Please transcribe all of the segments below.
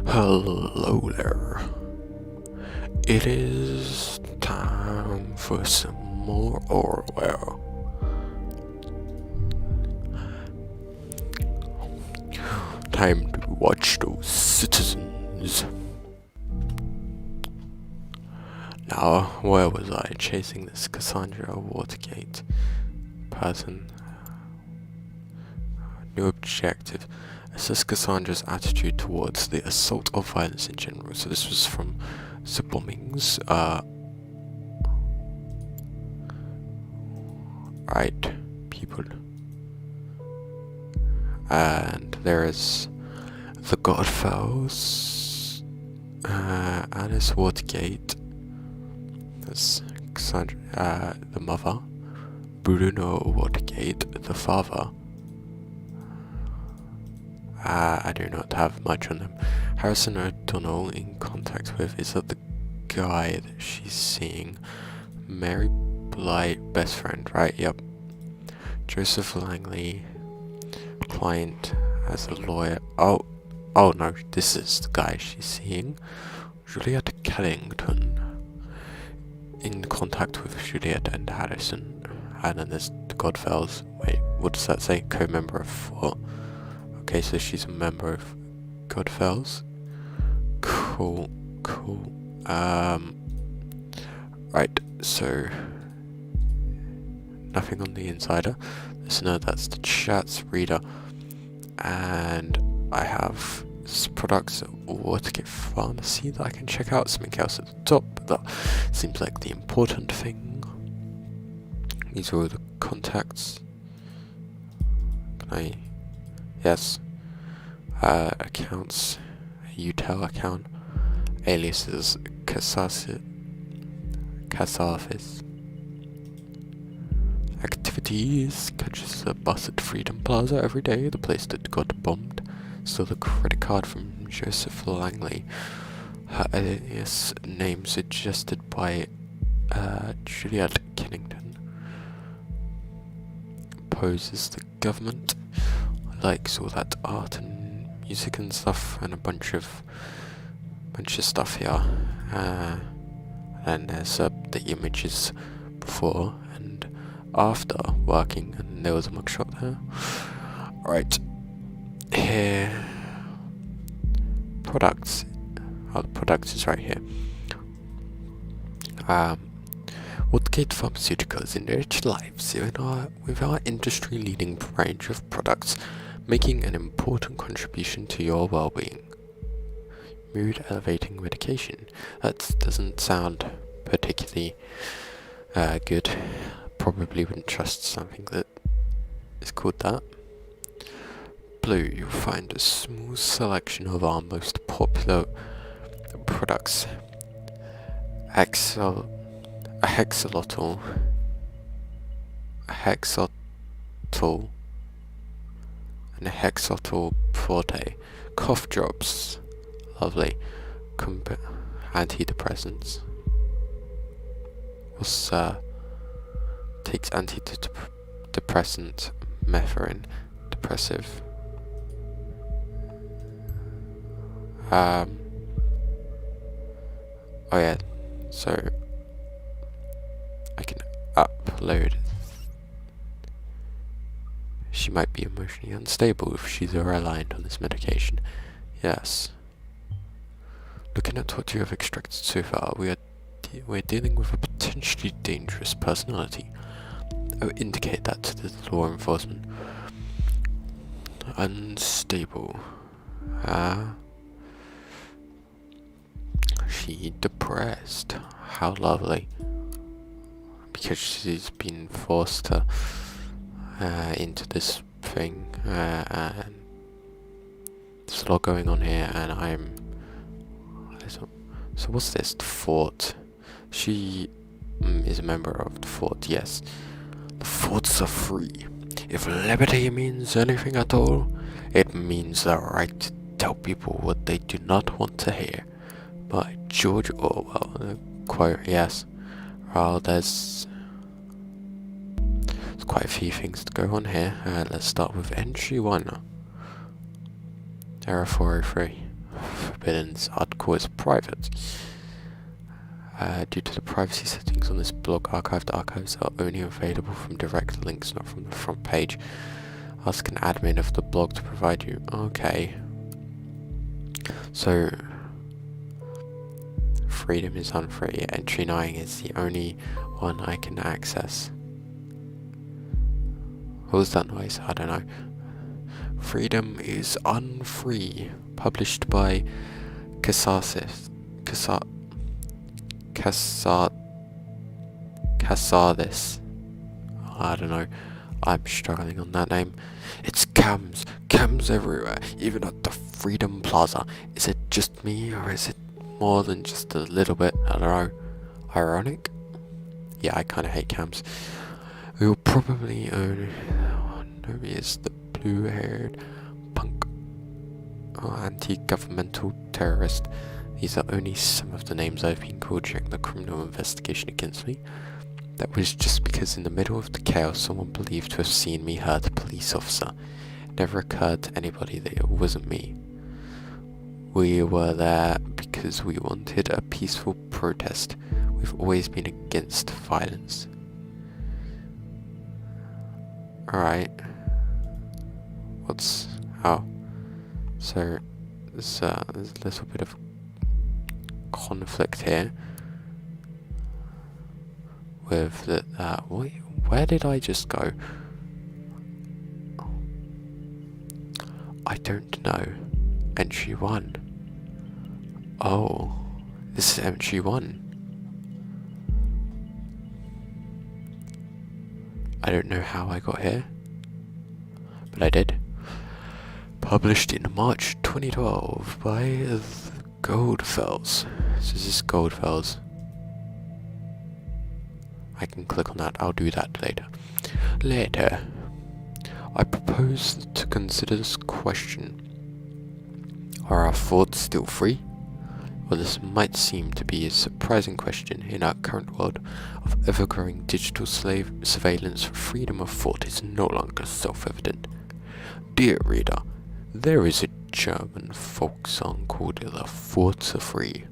Hello there. It is time for some more Orwell. Time to watch those citizens. Now, where was I chasing this Cassandra Watergate person? New objective. Assess Cassandra's attitude towards the assault or violence in general. So this was from the bombings. Right, people. And there is the Godfells, Alice Watergate. There's Cassandra, the mother. Bruno Watergate, the father. I do not have much on them. Harrison O'Donnell in contact with is that the guy that she's seeing. Mary Blight, best friend, right? Yep. Joseph Langley, client as a lawyer. Oh no, this is the guy she's seeing. Juliet Kellington in contact with Juliet and Harrison. And then there's the Godfells. Wait, what does that say? Co-member of what? Okay, so she's a member of Godfells. Cool. Right, so nothing on the insider. Listener, that's the chat's reader. And I have products at Watergate Pharmacy that I can check out. Something else at the top, but that seems like the important thing. These are all the contacts. Can I... Yes. Accounts. UTEL account. Aliases. Cassafis. Activities. Catches the bus at Freedom Plaza every day. The place that got bombed. Stole the credit card from Joseph Langley. Her alias name suggested by Juliet Kennington. Opposes the government. Likes all that art and music and stuff, and a bunch of stuff here. And there's the images before and after working, and there was a mugshot there. Right here, products. Oh, the products is right here. Watergate Pharmaceuticals enrich lives with our industry-leading range of products, making an important contribution to your well-being. Mood-elevating medication. That doesn't sound particularly good. Probably wouldn't trust something that is called that. Blue, you'll find a small selection of our most popular products. Hexalotl, and a Hexalotl Forte. Cough drops. Lovely. Antidepressants. Takes antidepressant, methrin, depressive. Oh yeah, so I can upload. She might be emotionally unstable if she's reliant on this medication. Yes. Looking at what you have extracted so far, we're dealing with a potentially dangerous personality. I would indicate that to the law enforcement. Unstable. She depressed. How lovely. Because she's been forced to into this thing, and there's a lot going on here, and so what's this? The fort. She is a member of the fort, yes. The forts are free. If liberty means anything at all, it means the right to tell people what they do not want to hear. By George Orwell. Quote, yes. Well, there's quite a few things to go on here. Let's start with entry 1. Error 403. forbidden, this article is private. Due to the privacy settings on this blog, archived archives are only available from direct links, not from the front page. Ask an admin of the blog to provide you. Okay. So, freedom is unfree. Entry 9 is the only one I can access. What was that noise? I don't know. Freedom is unfree. Published by Casardis. I don't know. I'm struggling on that name. It's cams everywhere, even at the Freedom Plaza. Is it just me, or is it more than just a little bit, I don't know, ironic? Yeah, I kinda hate cams. We'll probably own... Oh, no, he is the blue-haired punk. Oh, anti-governmental terrorist. These are only some of the names I've been called during the criminal investigation against me. That was just because in the middle of the chaos someone believed to have seen me hurt a police officer. It never occurred to anybody that it wasn't me. We were there because we wanted a peaceful protest. We've always been against violence. Alright. Oh. So, there's a little bit of conflict here. With that, where did I just go? I don't know. Entry 1. Oh, this is entry 1. I don't know how I got here, but I did. Published in March 2012 by the Goldfells. So is this Goldfells? I can click on that. I'll do that later. I propose to consider this question. Are our thoughts still free? Well, this might seem to be a surprising question in our current world of ever-growing digital surveillance. Freedom of thought is no longer self-evident. Dear reader, there is a German folk song called The Thoughts Are Free.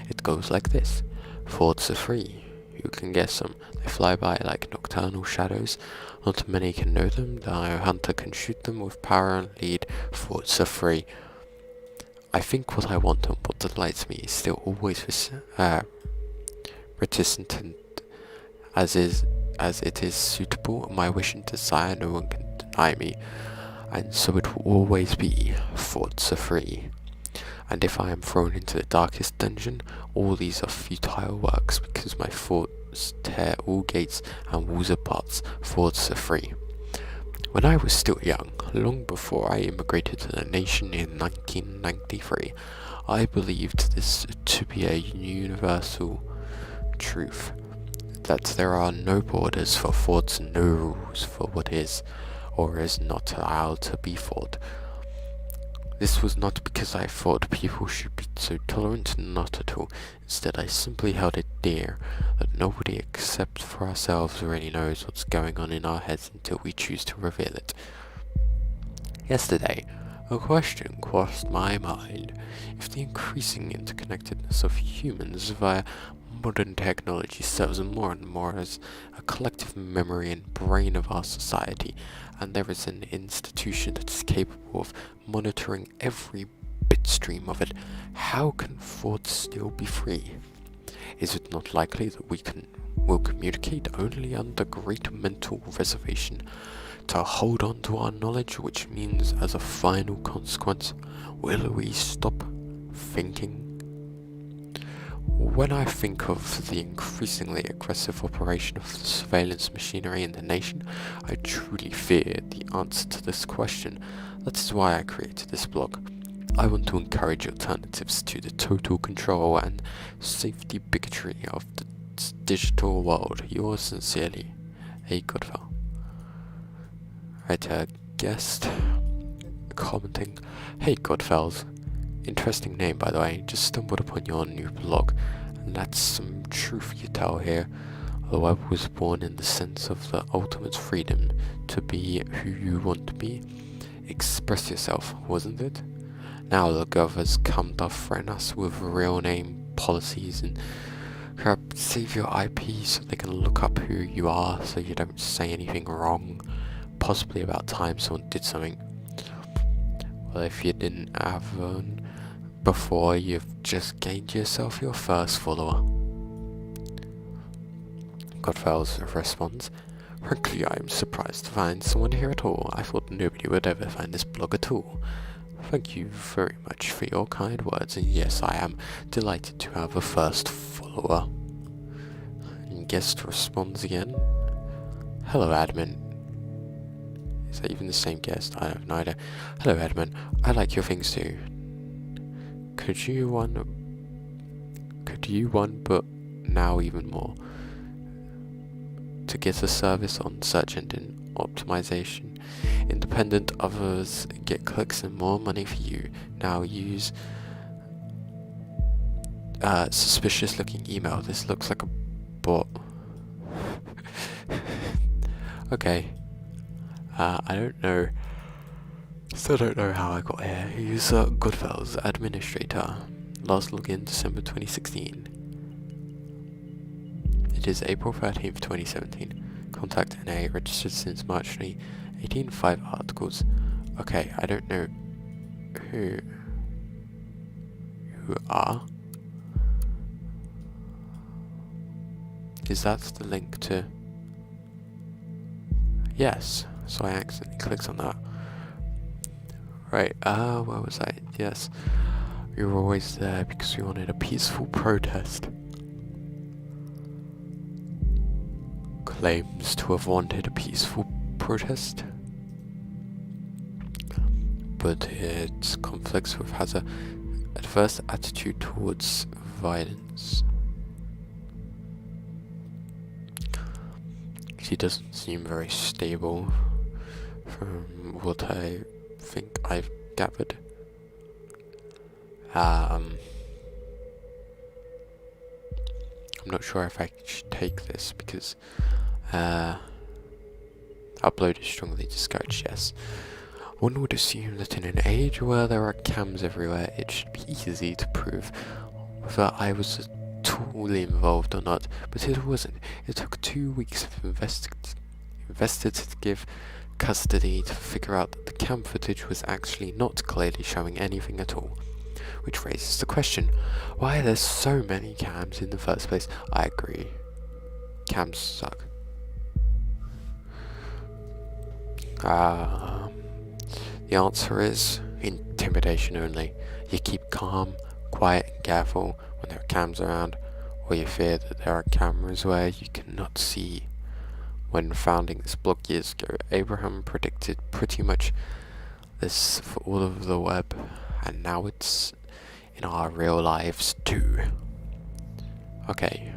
It goes like this. Thoughts are free. You can guess them. They fly by like nocturnal shadows. Not many can know them. The hunter can shoot them with power and lead. Thoughts are free. I think what I want and what delights me is still always reticent as it is suitable. My wish and desire no one can deny me, and so it will always be. Thoughts are free. And if I am thrown into the darkest dungeon, all these are futile works, because my thoughts tear all gates and walls apart. Thoughts are free. When I was still young, long before I immigrated to the nation in 1993, I believed this to be a universal truth, that there are no borders for thoughts and no rules for what is or is not allowed to be thought. This was not because I thought people should be so tolerant, not at all. Instead, I simply held it dear that nobody except for ourselves really knows what's going on in our heads until we choose to reveal it. Yesterday, a question crossed my mind. If the increasing interconnectedness of humans via modern technology serves more and more as a collective memory and brain of our society, and there is an institution that is capable of monitoring every bitstream of it, how can thoughts still be free? Is it not likely that will communicate only under great mental reservation to hold on to our knowledge, which means as a final consequence, will we stop thinking? When I think of the increasingly aggressive operation of the surveillance machinery in the nation, I truly fear the answer to this question. That is why I created this blog. I want to encourage alternatives to the total control and safety bigotry of the digital world. Yours sincerely, a Goodfellow. Right, guest commenting, "Hey Goodfellas, interesting name by the way, just stumbled upon your new blog, and that's some truth you tell here. Although I was born in the sense of the ultimate freedom to be who you want to be, express yourself, wasn't it? Now the gov has come to threaten us with real name policies and crap, save your IP so they can look up who you are so you don't say anything wrong, possibly about time someone did something. Well, if you didn't have one before, you've just gained yourself your first follower. Godfell's responds, frankly, I am surprised to find someone here at all. I thought nobody would ever find this blog at all. Thank you very much for your kind words, and yes, I am delighted to have a first follower. And guest responds again. Hello, admin. Is that even the same guest? I have no idea. Hello, admin. I like your things too. Could you one, but now even more? To get a service on search engine optimization. Independent others get clicks and more money for you. Now use suspicious looking email. This looks like a bot. Okay. I don't know. Still don't know how I got here. Use Goodfellas administrator. Last login December 2016. It is April 13th, 2017. Contact NA registered since March 2018. 5 articles. Okay, I don't know who are. Is that the link to? Yes. So I accidentally clicked on that. Right, where was I? Yes. We were always there because we wanted a peaceful protest. Claims to have wanted a peaceful protest, but it conflicts with has a adverse attitude towards violence. He doesn't seem very stable from what I think I've gathered. I'm not sure if I should take this because upload is strongly discouraged, yes. One would assume that in an age where there are cams everywhere, it should be easy to prove whether I was at all involved or not, but it wasn't. It took 2 weeks of invested to give custody to figure out that the cam footage was actually not clearly showing anything at all. Which raises the question, why are there so many cams in the first place? I agree. Cams suck. The answer is intimidation only. You keep calm, quiet and careful when there are cams around, or you fear that there are cameras where you cannot see. When founding this blog years ago, Abraham predicted pretty much this for all of the web, and now it's in our real lives too. Okay.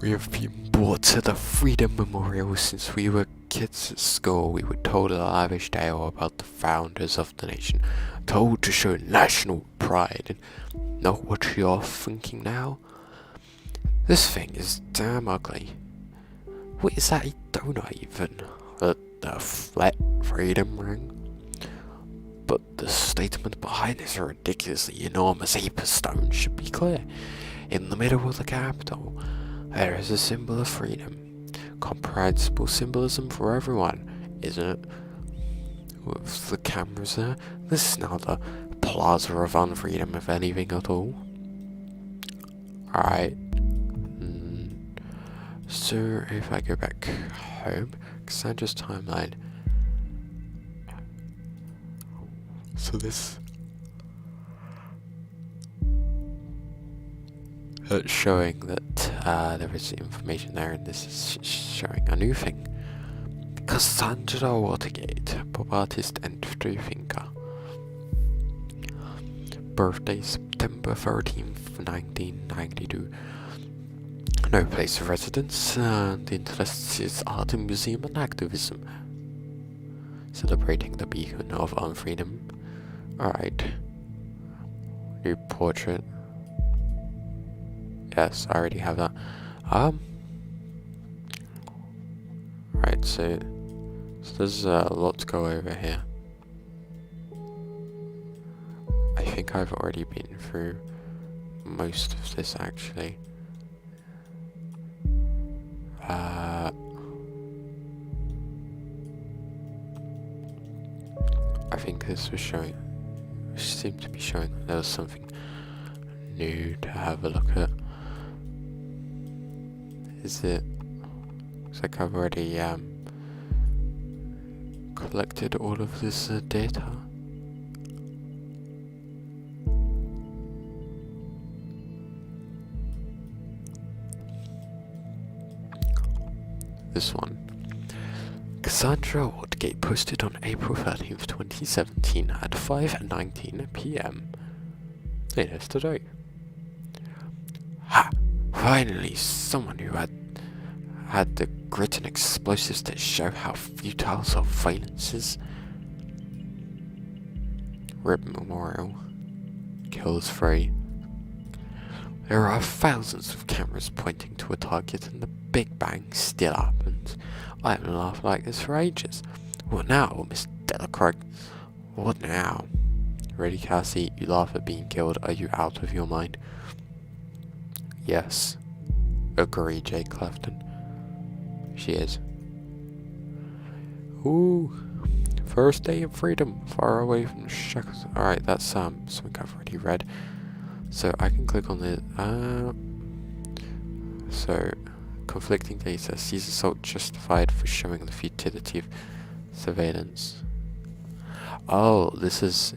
We have been brought to the Freedom Memorial since we were kids at school. We were told a lavish tale about the founders of the nation, told to show national pride. And know what you're thinking now? This thing is damn ugly. What is that a donut even? The flat freedom ring? But the statement behind this ridiculously enormous heap of stone should be clear. In the middle of the capital, there is a symbol of freedom. Comprehensible symbolism for everyone, isn't it? With the cameras there, this is now the plaza of unfreedom, if anything at all. Alright. So, if I go back home, Cassandra's timeline. So this... it's showing that there is information there, and this is showing a new thing. Cassandra Watergate, pop artist and free thinker. Birthday September 13th, 1992. No place of residence, and interests is art and museum and activism. Celebrating the beacon of unfreedom. Alright. New portrait. Yes, I already have that. Right, so there's a lot to go over here. think I've already been through most of this actually. I think this was showing, seemed to be showing that there was something new to have a look at. Is it? Looks like I've already collected all of this data. This one. Cassandra Watergate posted on April 13th, 2017 at 5:19 p.m. Yesterday. Ha! Finally, someone who had the grit and explosives to show how futile surveillance is. RIP Memorial. Kills 3. There are thousands of cameras pointing to a target and the Big Bang still happens. I haven't laughed like this for ages. What now, Miss Delacroix? What now? Ready, Cassie? You laugh at being killed. Are you out of your mind? Yes. Agree, Jake Clefton. She is. Ooh. First day of freedom. Far away from shackles. Alright, that's something I've already read. So I can click on the so conflicting data sees assault justified for showing the futility of surveillance. Oh, this is,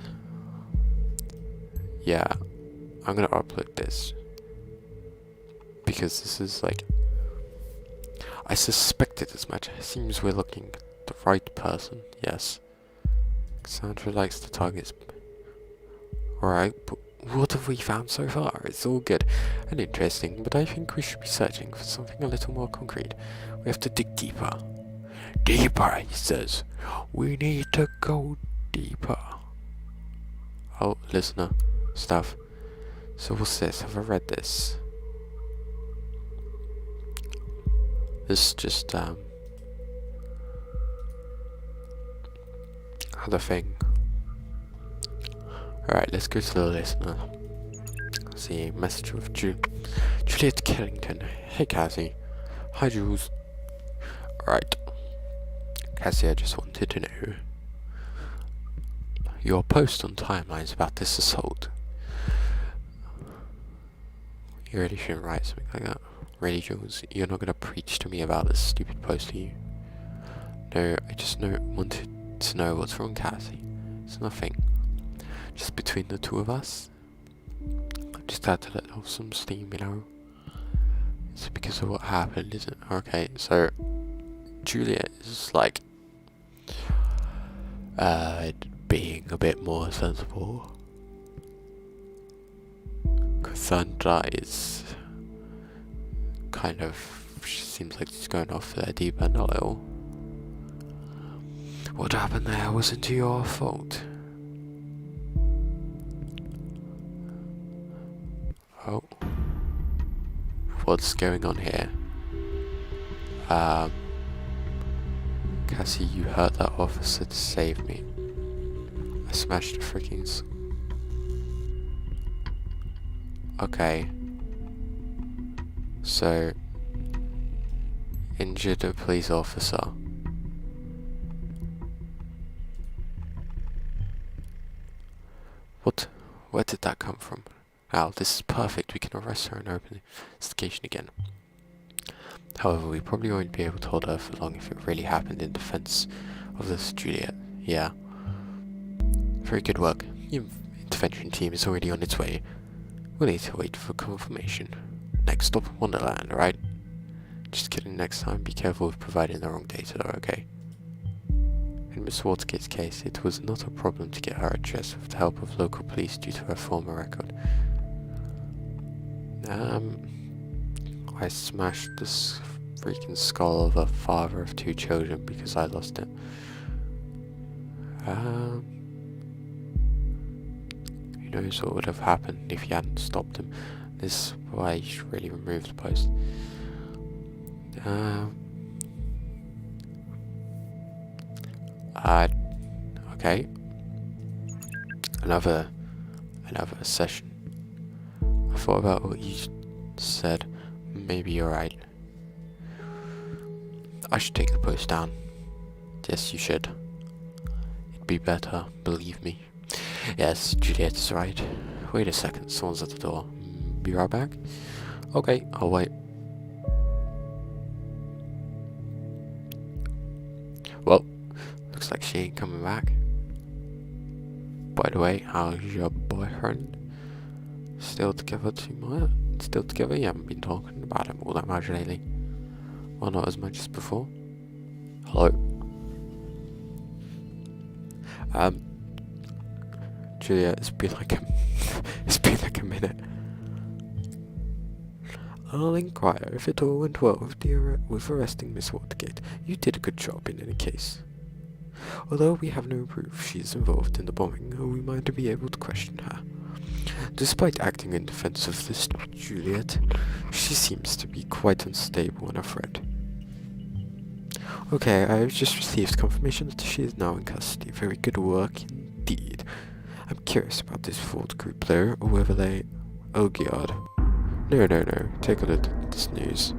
yeah, I'm gonna upload this because this is like, I suspected as much. It seems we're looking at the right person. Yes, Cassandra likes the targets. Alright, but what have we found so far? It's all good and interesting, but I think we should be searching for something a little more concrete. We have to dig deeper. Deeper, he says. We need to go deeper. Oh, listener stuff. So what's this? Have I read this? This is just other thing. Alright, let's go to the listener. See, message with Juliet Killington. Hey Cassie. Hi Jules. Alright. Cassie, I just wanted to know your post on timelines about this assault. You really shouldn't write something like that. Really, Jules? You're not gonna preach to me about this stupid post, are you? No, I just wanted to know what's wrong, Cassie. It's nothing. Just between the two of us. I just had to let off some steam, you know. It's because of what happened, isn't it? Okay, so Juliet is like being a bit more sensible. Cassandra is kind of, she seems like she's going off the deep end a little. What happened there wasn't your fault. Oh. What's going on here? Cassie, you hurt that officer to save me. I smashed the freaking okay. So, injured a police officer. What? Where did that come from? Now, this is perfect. We can arrest her and open the investigation again. However, we probably won't be able to hold her for long if it really happened in defense of this Juliet. Yeah. Very good work. Your intervention team is already on its way. We'll need to wait for confirmation. Next stop, Wonderland, right? Just kidding, next time be careful with providing the wrong data though, okay? In Miss Watergate's case, it was not a problem to get her address with the help of local police due to her former record. I smashed this freaking skull of a father of 2 children because I lost it. Who knows what would have happened if you hadn't stopped him. This is why you should really remove the post. Okay. Another another session. I thought about what you said. Maybe you're right. I should take the post down. Yes, you should. It'd be better, believe me. Yes, Juliet's right. Wait a second, someone's at the door. Be right back? Okay, I'll wait. Well, looks like she ain't coming back. By the way, how's your boyfriend? Still together too much? Still together? You haven't been talking about him all that much lately. Well, not as much as before. Hello? Julia, it's been like a minute. I'll inquire if it all went well with arresting Miss Watergate. You did a good job in any case. Although we have no proof she is involved in the bombing, we might be able to question her. Despite acting in defense of this Juliet, she seems to be quite unstable and afraid. Okay, I have just received confirmation that she is now in custody. Very good work indeed. I'm curious about this Ford group though, or whether they... Oh god. No. Take a look at this news.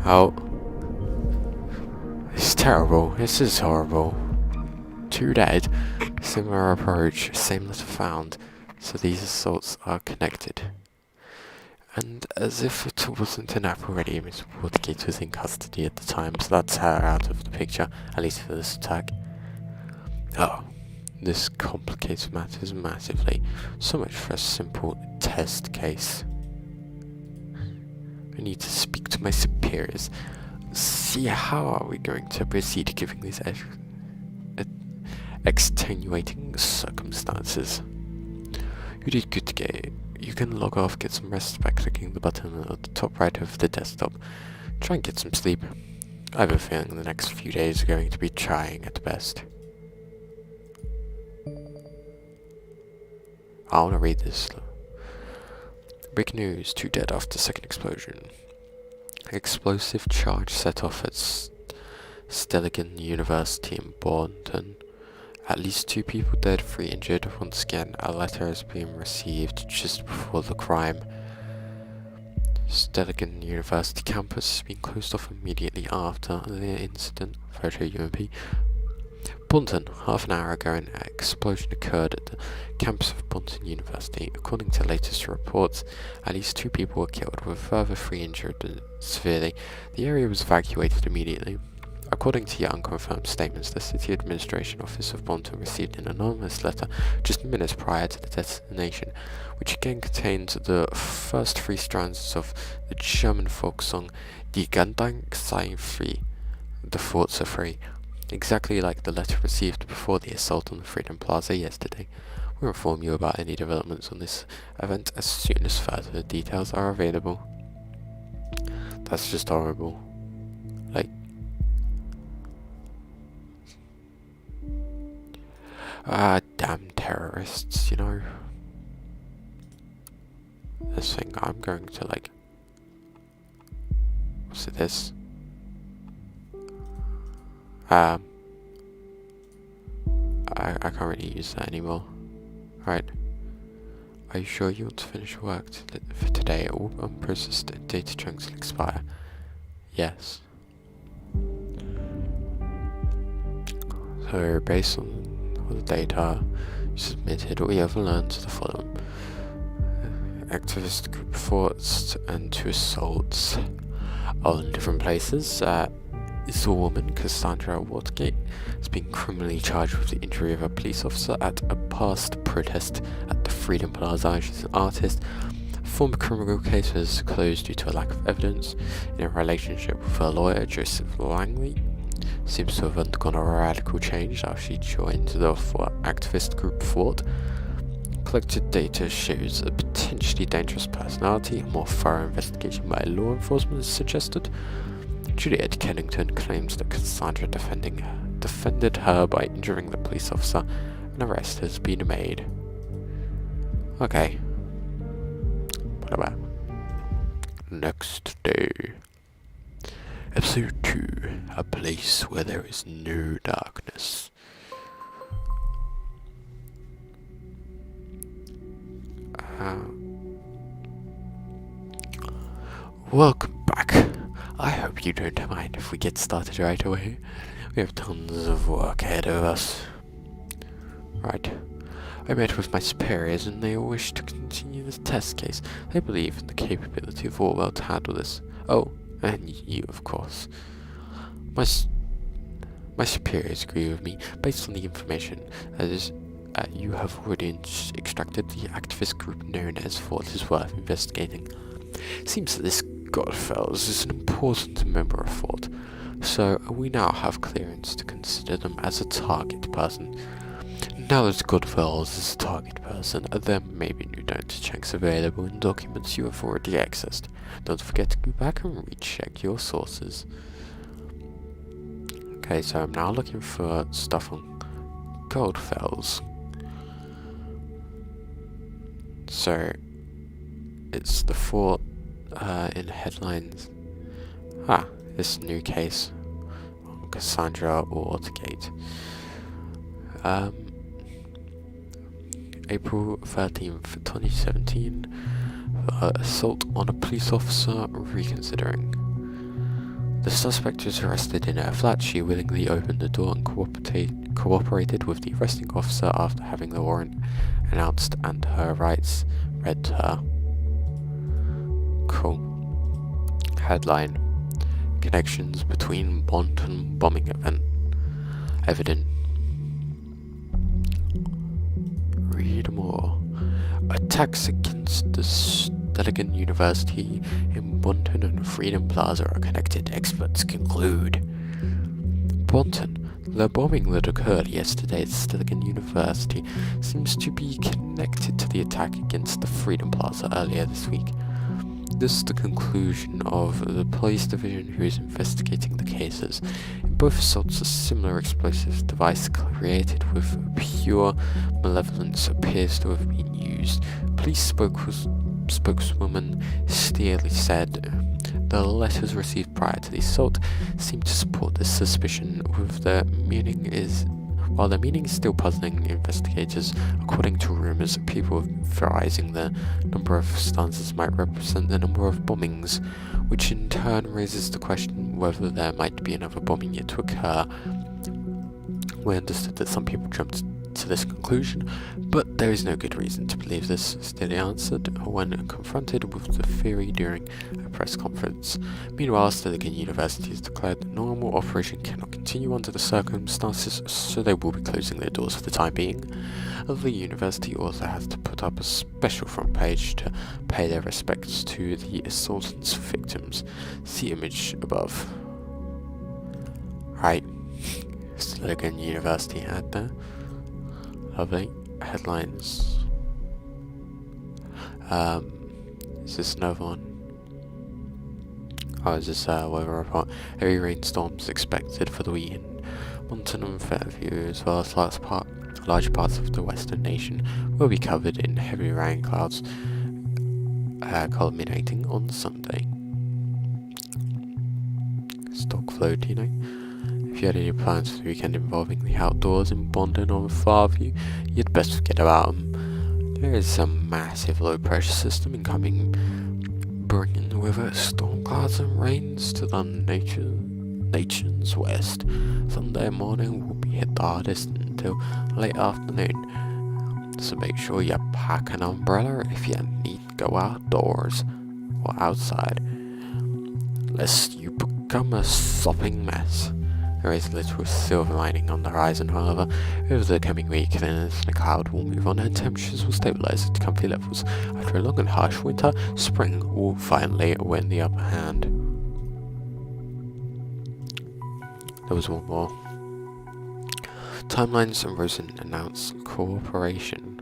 Oh. It's terrible. This is horrible. 2 dead. Similar approach. Same letter found. So these assaults are connected. And as if it wasn't enough already, Miss Watergate was in custody at the time, so that's her out of the picture, at least for this attack. Oh, this complicates matters massively. So much for a simple test case. I need to speak to my superiors. See, how are we going to proceed given these extenuating circumstances? You did good to get. You can log off, get some rest by clicking the button at the top right of the desktop. Try and get some sleep. I have a feeling the next few days are going to be trying at best. I want to read this. Big news, 2 dead after second explosion. Explosive charge set off at Stelligan University in Bournemouth. At least 2 people dead, 3 injured. Once again, a letter has been received just before the crime. Stelligan University campus has been closed off immediately after the incident. Photo UMP. Bunton, half an hour ago, an explosion occurred at the campus of Bunton University. According to latest reports, at least 2 people were killed, with a further 3 injured severely. The area was evacuated immediately. According to your unconfirmed statements, the City Administration Office of Bunton received an anonymous letter just minutes prior to the detonation, which again contained the first 3 stanzas of the German folk song Die Gedanken seien frei, the thoughts are free, exactly like the letter received before the assault on the Freedom Plaza yesterday. We'll inform you about any developments on this event as soon as further details are available. That's just horrible. Like, damn terrorists, you know. This thing, I'm going to like... What's it, this? I can't really use that anymore. Right. Are you sure you want to finish work for today? All unprocessed data chunks will expire. Yes. So, based on all the data you submitted, we have learned the following. Activist group thoughts and 2 assaults all in different places. This woman, Cassandra Watergate, has been criminally charged with the injury of a police officer at a past protest at the Freedom Plaza. She's an artist. A former criminal case was closed due to a lack of evidence. In a relationship with her lawyer, Joseph Langley, seems to have undergone a radical change after she joined the activist group Fort. Collected data shows a potentially dangerous personality. A more thorough investigation by law enforcement is suggested. Juliet Kennington claims that Cassandra defended her by injuring the police officer. An arrest has been made. Okay. What about next day? Episode 2. A place where there is no darkness. Welcome back. I hope you don't mind if we get started right away. We have tons of work ahead of us. Right. I met with my superiors and they wish to continue this test case. They believe in the capability of Orwell to handle this. Oh, and you, of course. My superiors agree with me based on the information as you have already extracted the activist group known as Fort is worth investigating. Seems that this Godfellows is an important member of Fort, so we now have clearance to consider them as a target person. Now that Godfellows is a target person, there may be new data checks available in documents you have already accessed. Don't forget to go back and recheck your sources. Okay, so I'm now looking for stuff on Goldfells. So it's the fort in headlines. This new case on Cassandra Watergate. April 13th, 2017. Assault on a police officer reconsidering. The suspect was arrested in her flat. She willingly opened the door and cooperated with the arresting officer after having the warrant announced and her rights read to her. Cool. Headline: Connections between Bonton bombing event evident. Read more. Attacks against the Stedelijk University in Bonton and Freedom Plaza are connected, experts conclude. Bonton. The bombing that occurred yesterday at Stedelijk University seems to be connected to the attack against the Freedom Plaza earlier this week. This is the conclusion of the police division who is investigating the cases. In both assaults, a similar explosive device created with pure malevolence appears to have been used. Police spokeswoman Steely said the letters received prior to the assault seem to support this suspicion, while their meaning is still puzzling investigators. According to rumours, people are theorising the number of stanzas might represent the number of bombings, which in turn raises the question whether there might be another bombing yet to occur. We understood that some people jumped to this conclusion, but there is no good reason to believe this, Steely answered when confronted with the theory during a press conference. Meanwhile, Stedelijk University has declared that normal operation cannot continue under the circumstances, so they will be closing their doors for the time being. The university also has to put up a special front page to pay their respects to the assailant's victims. See image above. Right, Stedelijk University had there. Lovely. Headlines. Is this another one? Oh, is this weather report? Heavy rainstorms expected for the weekend. Monton and Fairview, as well as large parts of the western nation, will be covered in heavy rain clouds, culminating on Sunday. Stock float, you know. If you had any plans for the weekend involving the outdoors in Bonton or Farview, you'd best forget about them. There is a massive low pressure system incoming, bringing with it storm clouds and rains to the nation's west. Sunday morning will be hit the hardest until late afternoon, so make sure you pack an umbrella if you need to go outdoors or outside, lest you become a sopping mess. There is a little silver lining on the horizon, however. Over the coming week, then the cloud will move on and temperatures will stabilise at comfy levels. After a long and harsh winter, spring will finally win the upper hand. There was one more. Timelines and Rosen announce cooperation.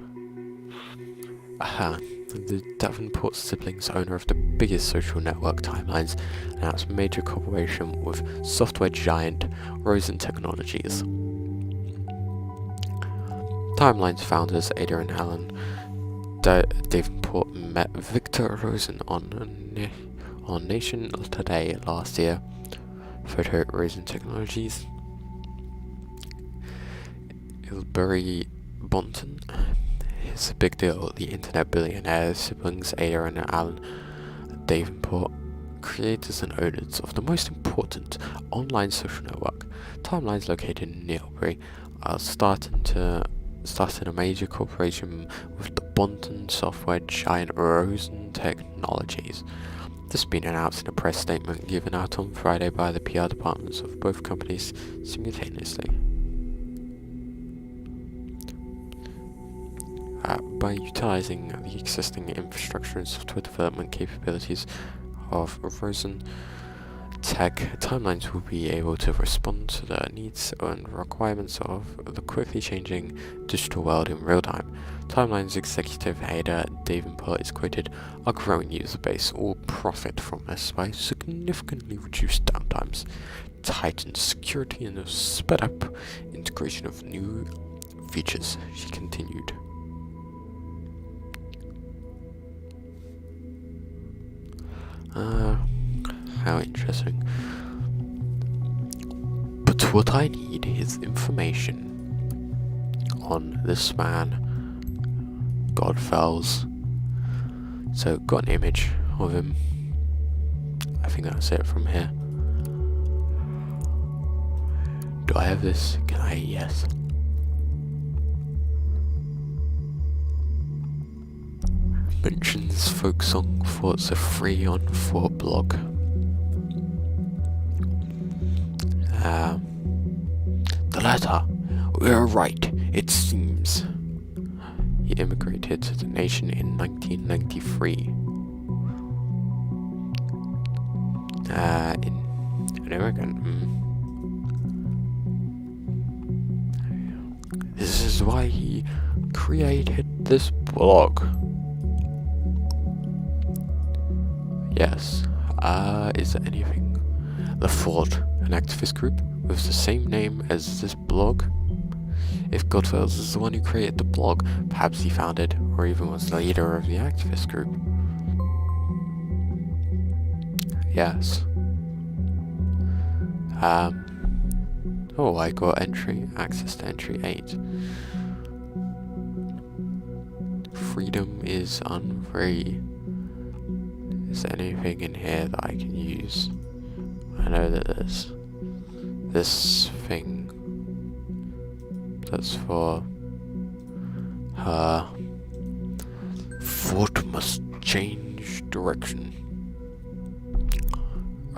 The Davenport siblings, owner of the biggest social network, Timelines, announced major cooperation with software giant Rosen Technologies. Timelines founders Ada and Helen Davenport met Victor Rosen on Nation Today last year. Photo Rosen Technologies. Ilbury Bonton. It's a big deal. The internet billionaire siblings Ada and Alan Davenport creators and owners of the most important online social network, Timeline's located in Newbury, started a major cooperation with the Bonton software giant Rosen Technologies. This has been announced in a press statement given out on Friday by the PR departments of both companies simultaneously. By utilizing the existing infrastructure and software development capabilities of Rosen Tech, Timelines will be able to respond to the needs and requirements of the quickly changing digital world in real time. Timeline's executive head, David Pollard, is quoted, "Our growing user base will profit from this by significantly reduced downtimes, tightened security, and a sped up integration of new features," she continued. How interesting. But what I need is information on this man, Godfells. So, got an image of him. I think that's it from here. Do I have this? Can I? Yes. Mentions folk song Thoughts Are Free on Thought blog. The letter. We're right, it seems. He immigrated to the nation in 1993. An immigrant. This is why he created this blog. Yes. Is there anything? The Fort, an activist group with the same name as this blog? If Godfells is the one who created the blog, perhaps he founded or even was the leader of the activist group. Yes. Oh, I got access to entry 8. Freedom is unfree. Is there anything in here that I can use? I know that there's this thing that's for her. Fort must change direction.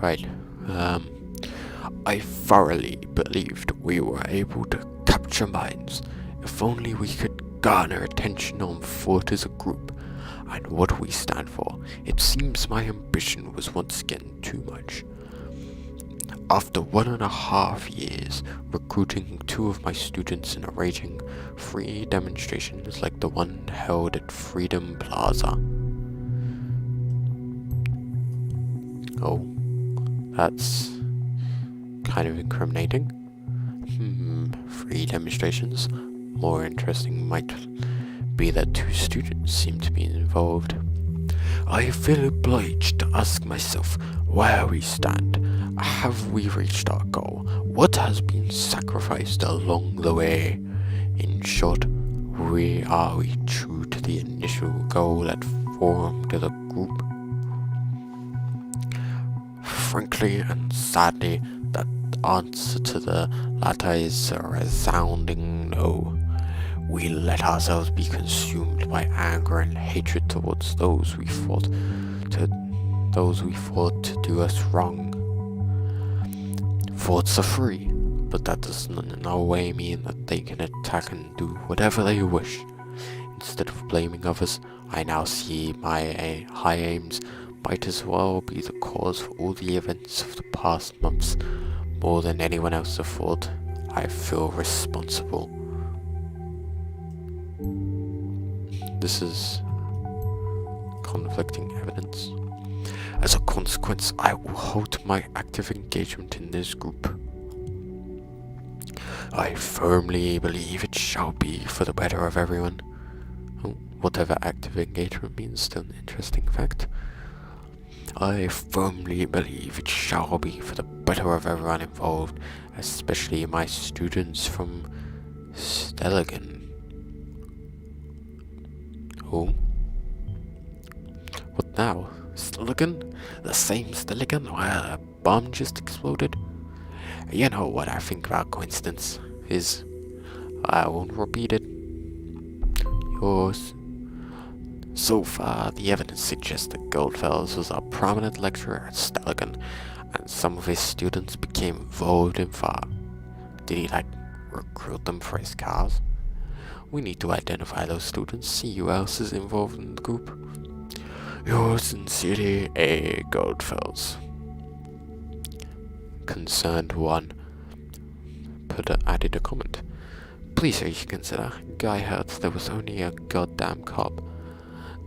Right. I thoroughly believed we were able to capture minds. If only we could garner attention on Fort as a group and what we stand for. It seems my ambition was once again too much. After 1.5 years recruiting 2 of my students and arranging free demonstrations like the one held at Freedom Plaza. Oh, that's kind of incriminating. Free demonstrations. More interesting might be that 2 students seem to be involved. I feel obliged to ask myself where we stand. Have we reached our goal? What has been sacrificed along the way? In short, are we true to the initial goal that formed the group? Frankly and sadly, that answer to the latter is a resounding no. We let ourselves be consumed by anger and hatred towards those we thought to do us wrong. Thoughts are free, but that does in no way mean that they can attack and do whatever they wish. Instead of blaming others, I now see my high aims might as well be the cause for all the events of the past months. More than anyone else thought, I feel responsible. This is conflicting evidence. As a consequence, I will halt my active engagement in this group. I firmly believe it shall be for the better of everyone. Whatever active engagement means, still an interesting fact. I firmly believe it shall be for the better of everyone involved, especially my students from Stelligan. Oh? What now? Stiligan? The same Stiligan where a bomb just exploded? You know what I think about coincidence is. I won't repeat it. Yours. So far, the evidence suggests that Goldfellows was a prominent lecturer at Stiligan, and some of his students became involved in fire. Did he, recruit them for his cause? We need to identify those students, see who else is involved in the group. Yours sincerely, A. Goldfellows. Concerned one added a comment. Please reconsider. Guy heard there was only a goddamn cop.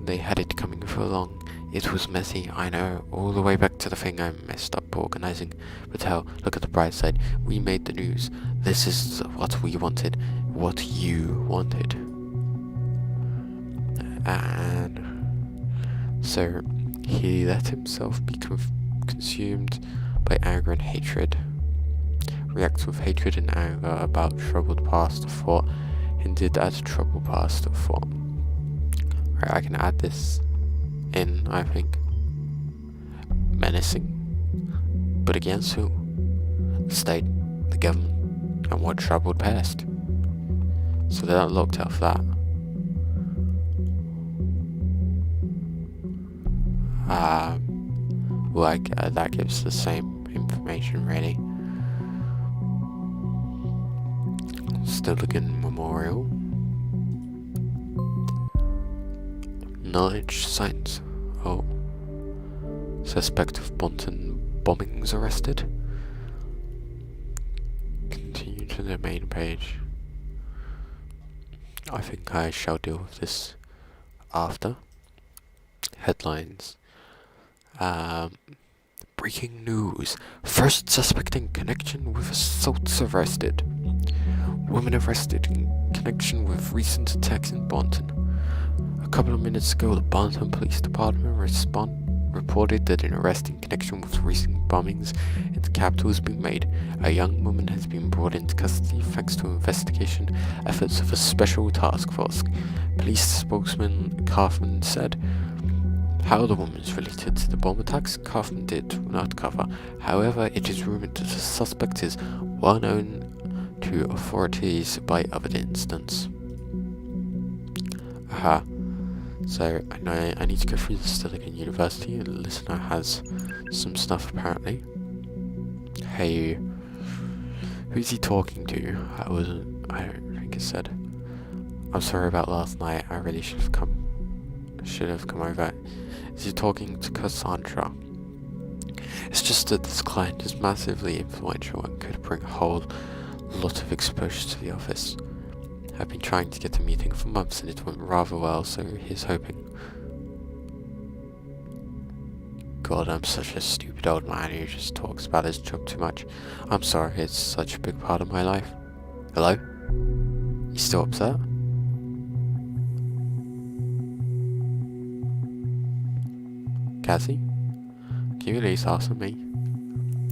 They had it coming for long. It was messy, I know, all the way back to the thing I messed up organizing. But hell, look at the bright side. We made the news. This is what we wanted. What you wanted. And so he let himself be consumed by anger and hatred. Reacts with hatred and anger about troubled past thought, hinted at troubled past thought. Right, I can add this in, I think. Menacing. But against who? The state, the government, and what troubled past. So they're not locked out for that. That gives the same information, really. Stiligan Memorial. Knowledge Science. Oh. Suspect of Bonton bombings arrested. Continue to the main page. I think I shall deal with this after. Headlines. Breaking news. First suspect in connection with assaults arrested. Woman arrested in connection with recent attacks in Bonton. A couple of minutes ago, the Bonton Police Department reported that an arrest in connection with recent bombings in the capital has been made. A young woman has been brought into custody thanks to investigation efforts of a special task force. Police spokesman Kaufman said. How the woman is related to the bomb attacks, Kaufman did not cover. However, it is rumored that the suspect is well known to authorities by other incidents. Aha. So, I need to go through the Stiligan University. The listener has some stuff apparently. Hey, who's he talking to? I don't think it said. I'm sorry about last night. I really should have come over. Is he talking to Cassandra? It's just that this client is massively influential and could bring a whole lot of exposure to the office. I've been trying to get a meeting for months and it went rather well, so he's hoping. God, I'm such a stupid old man who just talks about his job too much. I'm sorry, it's such a big part of my life. Hello? You still upset? Cassie? Can you at least answer me?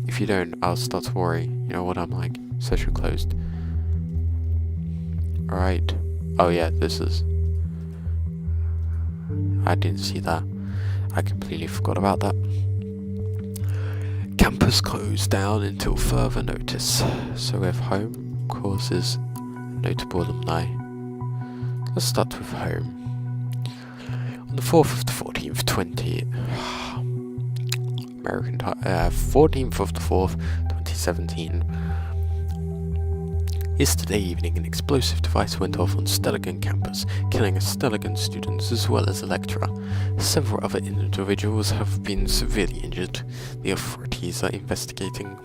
If you don't, I'll start to worry. You know what I'm like. Session closed. Alright. Oh yeah, this is... I didn't see that. I completely forgot about that. Campus closed down until further notice. So we have home, courses, notable alumni. Let's start with home. On the 4th of the 14th, 14th of the 4th, 2017. Yesterday evening, an explosive device went off on Stiligan campus, killing a Stiligan student as well as a lecturer. Several other individuals have been severely injured. The authorities are investigating.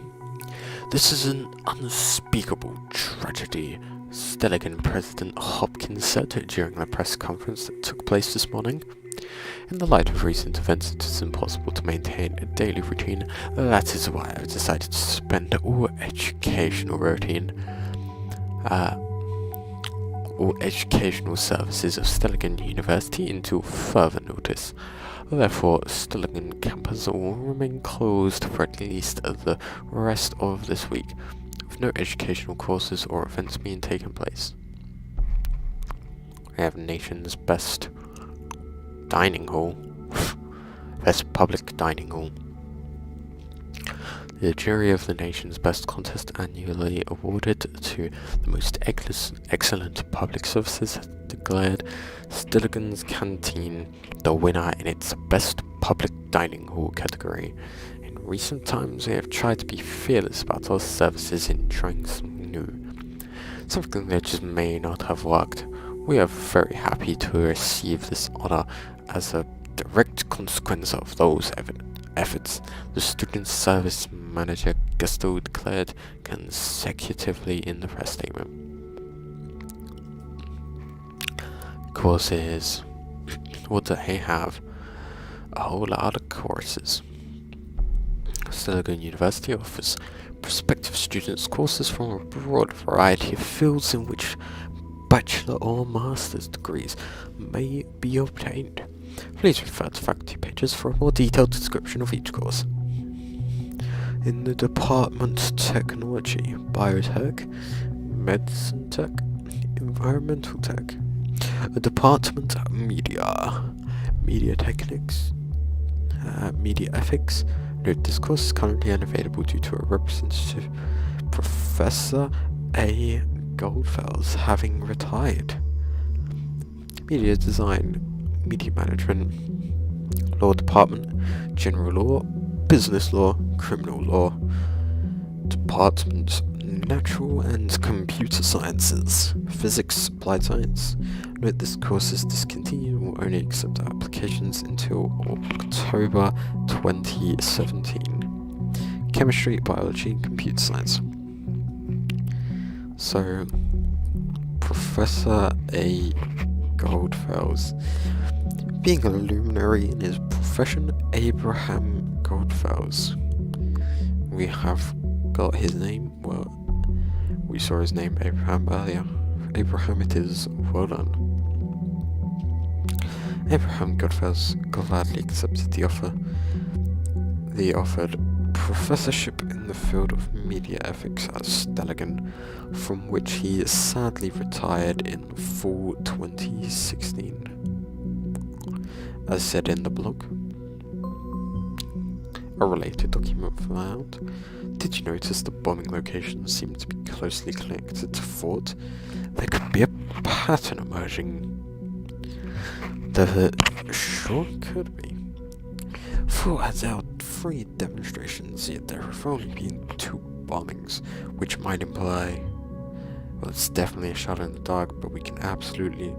This is an unspeakable tragedy, Stiligan President Hopkins said during the press conference that took place this morning. In the light of recent events, it is impossible to maintain a daily routine. That is why I've decided to suspend all educational services of Stiligan University until further notice. Therefore, Stiligan campus will remain closed for at least the rest of this week, with no educational courses or events being taken place. We have nation's best dining hall. If Best Public Dining Hall. The jury of the nation's best contest annually awarded to the most excellent public services has declared Stilligan's Canteen the winner in its Best Public Dining Hall category. In recent times, we have tried to be fearless about our services in trying something new, something that just may not have worked. We are very happy to receive this honor as a direct consequence of those efforts, the Student Service Manager Gusto declared consecutively in the press statement. Courses. What do they have? A whole lot of courses. Stilligan University offers prospective students courses from a broad variety of fields in which bachelor or master's degrees may be obtained. Please refer to faculty pages for a more detailed description of each course. In the Department Technology, Biotech, Medicine Tech, Environmental Tech, a Department Media, Media Techniques, Media Ethics. Note this course is currently unavailable due to a representative, Professor A. Goldfels, having retired. Media Design, Media Management, Law Department, General Law, Business Law, Criminal Law, Department Natural and Computer Sciences, Physics, Applied Science. Note this course is discontinued and will only accept applications until October 2017. Chemistry, Biology, and Computer Science. So, Professor A. Goldfels. Being a luminary in his profession, Abraham Goldfels. We have got his name. Well, we saw his name, Abraham, earlier. Abraham it is. Well done. Abraham Goldfels gladly accepted the offer. The offered professorship in the field of media ethics at Stilligan, from which he sadly retired in fall 2016. As said in the blog, a related document found. Did you notice the bombing locations seem to be closely connected to Fort? There could be a pattern emerging. There sure could be. Fort has held 3 demonstrations, yet there have only been 2 bombings, which might imply, well, it's definitely a shot in the dark, but we can absolutely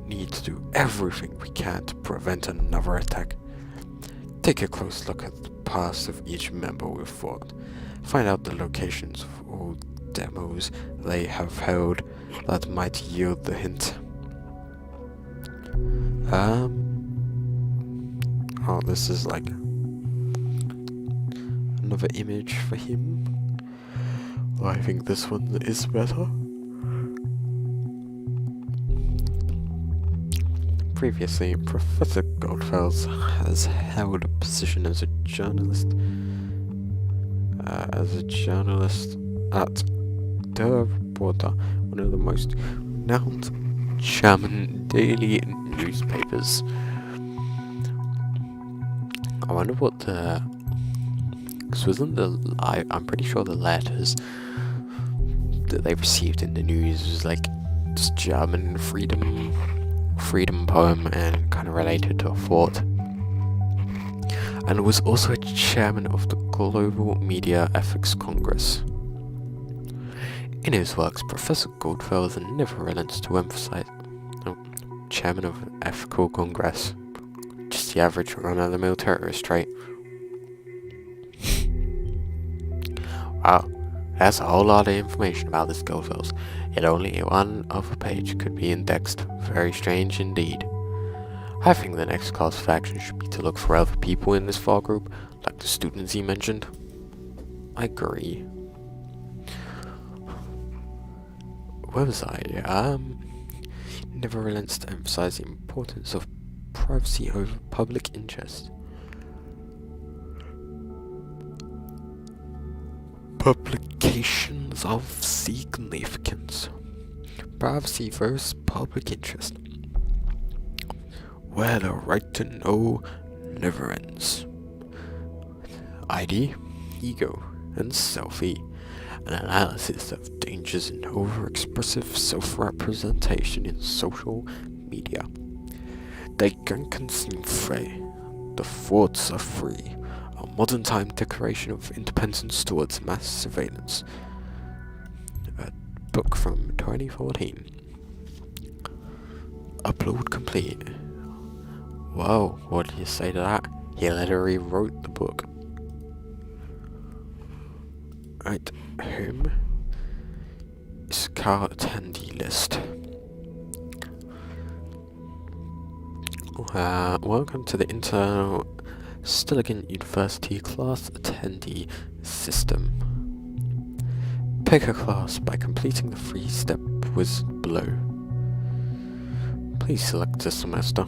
need to do everything we can to prevent another attack. Take a close look at the past of each member we've fought. Find out the locations of all demos they have held that might yield the hint. Oh, this is like another image for him. Well, I think this one is better. Previously, Professor Goldfels has held a position as a journalist at Der Reporter, one of the most renowned German daily newspapers. I wonder what I'm pretty sure the letters that they received in the news was like just German freedom poem and kind of related to a fort. And was also a chairman of the Global Media Ethics Congress. In his works, Professor Goldfels never relents to emphasize chairman of an ethical congress. Just the average run-of-the-mill terrorist trait. Wow, that's a whole lot of information about this Goldfels, yet only one other page could be indexed. Very strange indeed. I think the next course of action should be to look for other people in this far group, like the students he mentioned. I agree. Where was I? Never relents to emphasize the importance of privacy over public interest. Publications of significance. Privacy versus public interest. Well, a right to know never ends. ID, ego, and selfie. An analysis of dangers in overexpressive self-representation in social media. The Gedanken sind frei. The thoughts are free. A modern-time declaration of independence towards mass surveillance. A book from 2014. Upload complete. Whoa, what do you say to that? He literally wrote the book. Right, home is car attendee list. Welcome to the internal Stilligan University class attendee system. Pick a class by completing the 3-step quiz below. Please select a semester.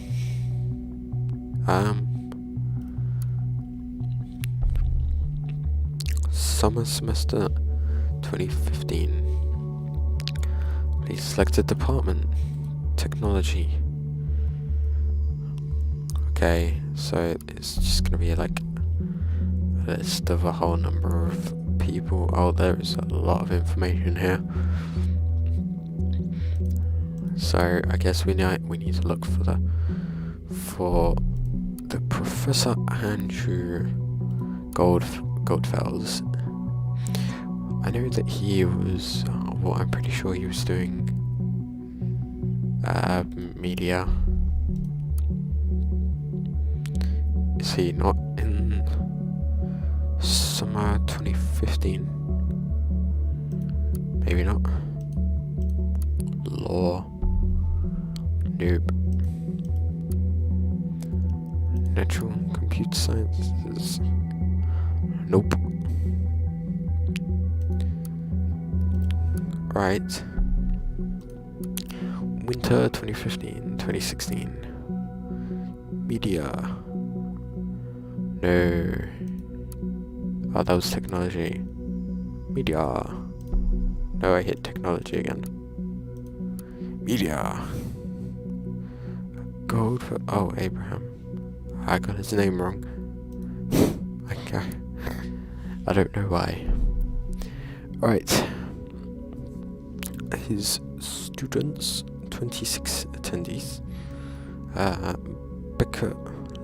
Summer semester 2015. Please select a department. Technology. Okay, so it's just gonna be like a list of a whole number of people. Oh, there is a lot of information here. So I guess we need to look for the Professor Andrew Goldfells. I know that he was, I'm pretty sure he was doing media. Is he not in summer 2015? Maybe not. Law. Nope. Natural computer sciences. Nope. Right. Winter 2015, 2016. Media. No. Oh, that was technology. Media. No, I hit technology again. Media. Gold for... Oh, Abraham. I got his name wrong. Okay. I don't know why. Right. His students, 26 attendees.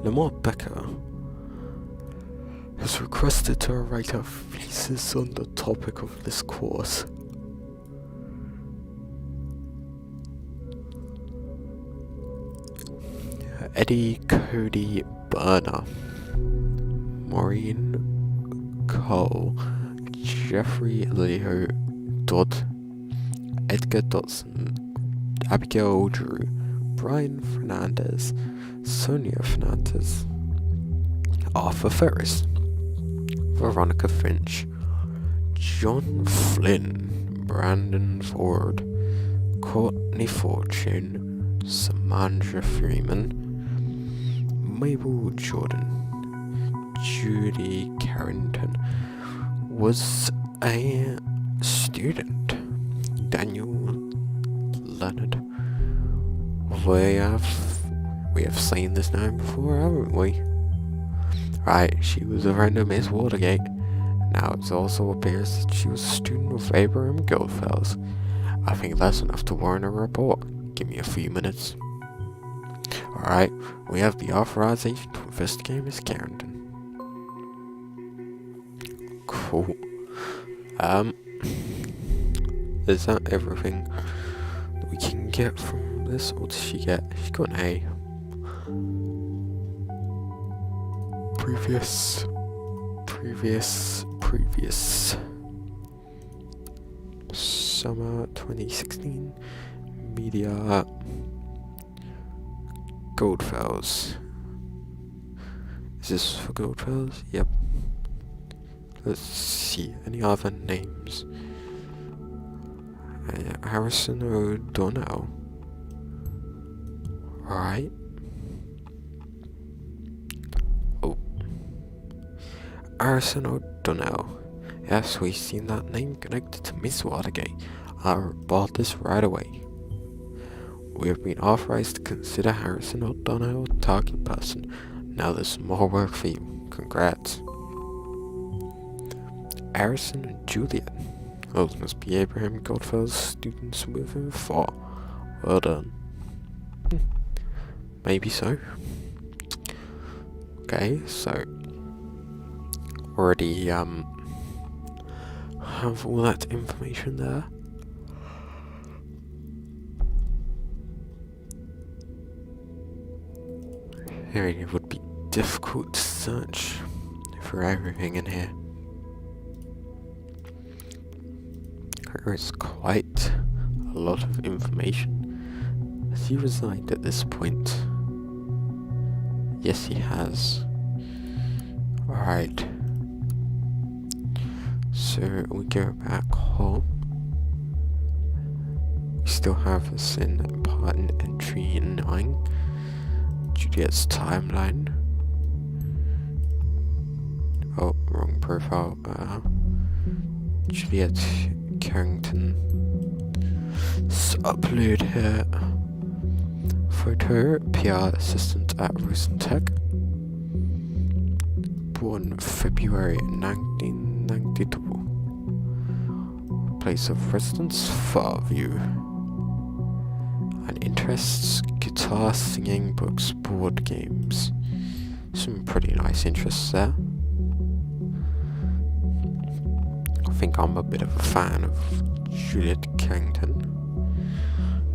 Lamar Becker has requested to write a thesis on the topic of this course. Eddie Cody Burner, Maureen Cole, Jeffrey Leo Dodd, Edgar Dotson, Abigail Drew, Brian Fernandez, Sonia Fernandez, Arthur Ferris, Veronica Finch, John Flynn, Brandon Ford, Courtney Fortune, Samantha Freeman, Mabel Jordan, Judy Carrington was a student. Daniel Leonard. We have seen this name before, haven't we? Right, she was a friend of Miss Watergate. Now it also appears that she was a student of Abraham Goldfells. I think that's enough to warrant a report. Give me a few minutes. Alright, we have the authorization to investigate Miss Carrington. Cool. Is that everything that we can get from this? What did she get? She got an A. Previous. Summer 2016. Media. Goldfells. Is this for Goldfells? Yep. Let's see. Any other names? Harrison O'Donnell. Right. Oh. Harrison O'Donnell. Yes, we've seen that name connected to Miss Watergate. I'll report this right away. We have been authorized to consider Harrison O'Donnell a target person. Now there's more work for you. Congrats. Harrison and Juliet. Those must be Abraham Goldfellow's students with him for. Well done. Maybe so. Okay, so already have all that information there. It would be difficult to search for everything in here. There is quite a lot of information. Has he resigned at this point? Yes, he has. Alright. So we go back home. We still have us in part in entry 9. Juliet's timeline. Oh, wrong profile. Juliet Carrington. Upload her photo. PR assistant at Rosentech. Born February 1992. Place of residence, Farview. And interests, guitar, singing, books, board games. Some pretty nice interests there. I think I'm a bit of a fan of Juliet Carrington.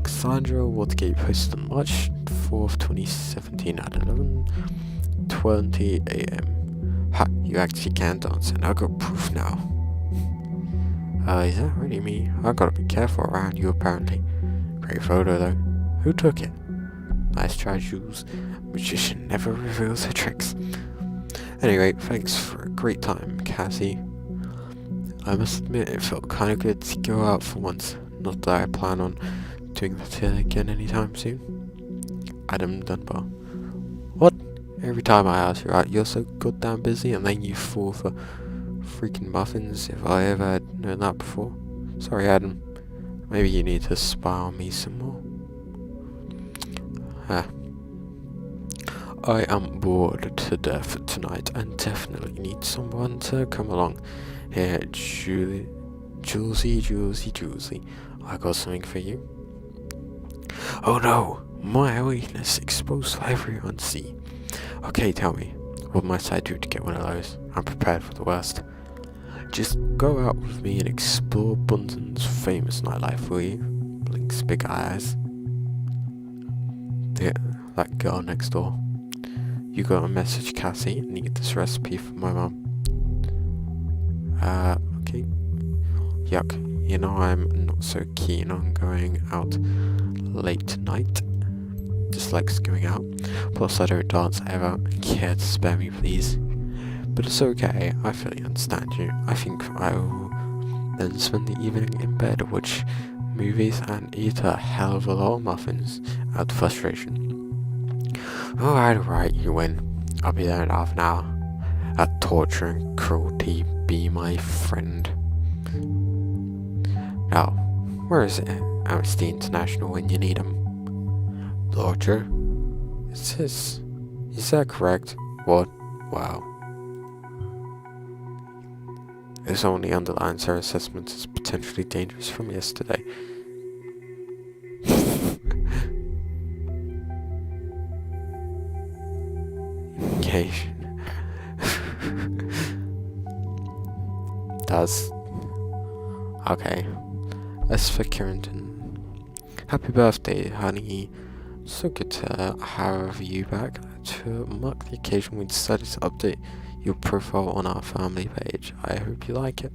Cassandra Watergate posted on March 4th, 2017 at 11:20 AM. Ha, you actually can dance and I got proof now. Is that really me? I gotta be careful around you apparently. Great photo though. Who took it? Nice try, Jules. Magician never reveals her tricks. Anyway, thanks for a great time, Cassie. I must admit it felt kinda good to go out for once. Not that I plan on doing that again anytime soon. Adam Dunbar. What? Every time I ask you out, you're so goddamn busy and then you fall for freaking muffins. If I ever had known that before. Sorry, Adam. Maybe you need to spy on me some more. I am bored to death tonight and definitely need someone to come along. Here, Julesy, I got something for you. Oh no, my weakness exposed for everyone to see. Okay, tell me, what must I do to get one of those? I'm prepared for the worst. Just go out with me and explore Bunton's famous nightlife, will you? Blinks big eyes. That girl next door. You got a message, Cassie. Need this recipe for my mum. Okay. Yuck. You know I'm not so keen on going out late tonight. Dislikes going out. Plus I don't dance ever. Care to spare me, please? But it's okay. I fully understand you. I think I will then spend the evening in bed, watch movies and eat a hell of a lot of muffins out of frustration. Alright, you win. I'll be there in half an hour. That torture and cruelty, be my friend. Now, where is it? Amnesty International when you need 'em. Torture? Is that correct? What? Wow. This only underlines her assessment as potentially dangerous from yesterday. Does. Okay. As for Carrington. Happy birthday, honey. So good to have you back. To mark the occasion, we decided to update your profile on our family page. I hope you like it.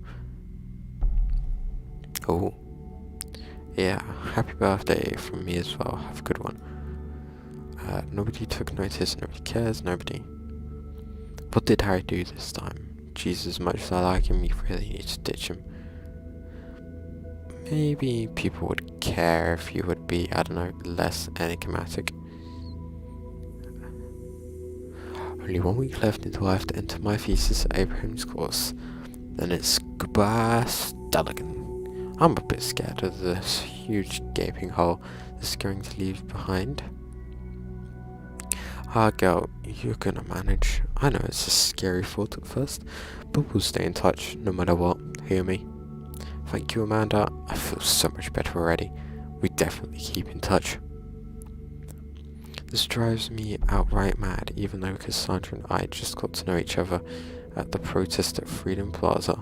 Oh. Yeah, happy birthday from me as well. Have a good one. Nobody took notice, nobody cares, nobody. What did Harry do this time? Jesus, as much as I like him, we really need to ditch him. Maybe people would care if you would be, I don't know, less enigmatic. Only 1 week left until I have to enter my thesis at Abraham's course. Then it's goodbye, Staligan. I'm a bit scared of this huge gaping hole this is going to leave behind. Ah, girl, you're gonna manage. I know it's a scary thought at first, but we'll stay in touch no matter what. Hear me? Thank you, Amanda. I feel so much better already. We definitely keep in touch. This drives me outright mad, even though Cassandra and I just got to know each other at the protest at Freedom Plaza.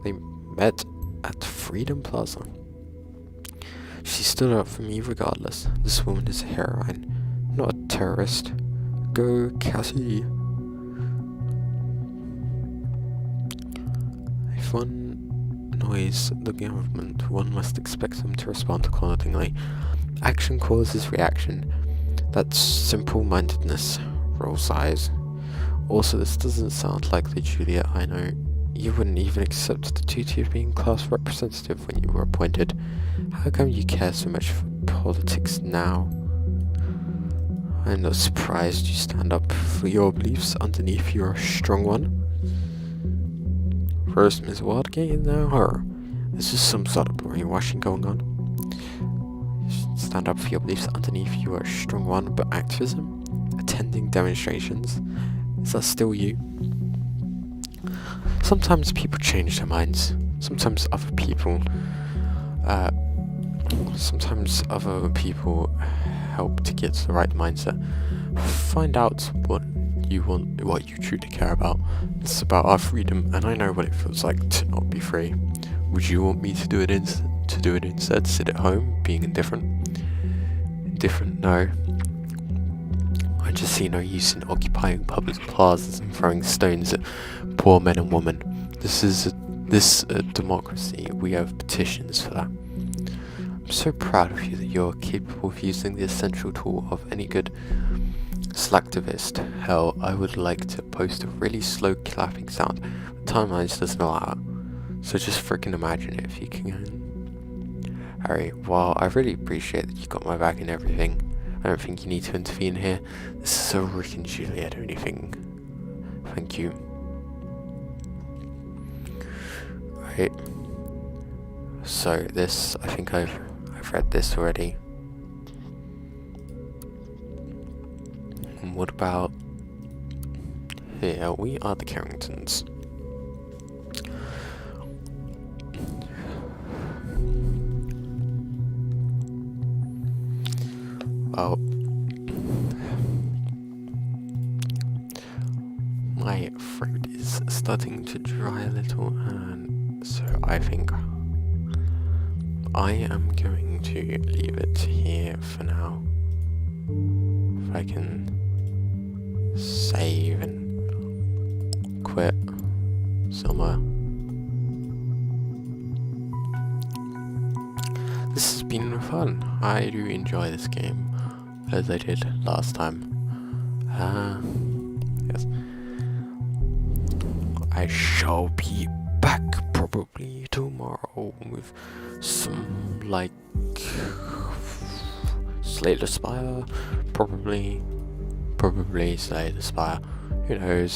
They met at Freedom Plaza. She stood up for me regardless. This woman is a heroine, not a terrorist. Go, Cassie. If one annoys the government, one must expect them to respond accordingly. Action causes reaction. That's simple-mindedness. Roll size. Also, this doesn't sound like the Juliet I know. You wouldn't even accept the duty of being class representative when you were appointed. How come you care so much for politics now? I'm not surprised you stand up for your beliefs. Underneath you're a strong one. First, Miss Wildgate, now her. This is some sort of brainwashing going on. Stand up for your beliefs. Underneath you are a strong one, but activism? Attending demonstrations? Is that still you? Sometimes people change their minds. Sometimes other people help to get to the right mindset. Find out what you want, what you truly care about. It's about our freedom, and I know what it feels like to not be free. Would you want me to do it instead? Sit at home, being indifferent? Indifferent? No. I just see no use in occupying public plazas and throwing stones at poor men and women. This is a democracy. We have petitions for that. I'm so proud of you that you're capable of using the essential tool of any good slacktivist. Hell, I would like to post a really slow clapping sound. Timelines doesn't allow. So just freaking imagine it if you can. Harry, while I really appreciate that you got my back and everything, I don't think you need to intervene here. This is a Rick and Juliet only thing. Thank you. Right. So this, I think I've read this already. And what about here? We are the Carringtons. Well, my throat is starting to dry a little, and so I think I am going to leave it here for now. If I can save and quit somewhere. This has been fun. I do enjoy this game, as I did last time. Yes. I shall be back probably tomorrow with some, like, Slay the Spire. Probably Slay the Spire. Who knows?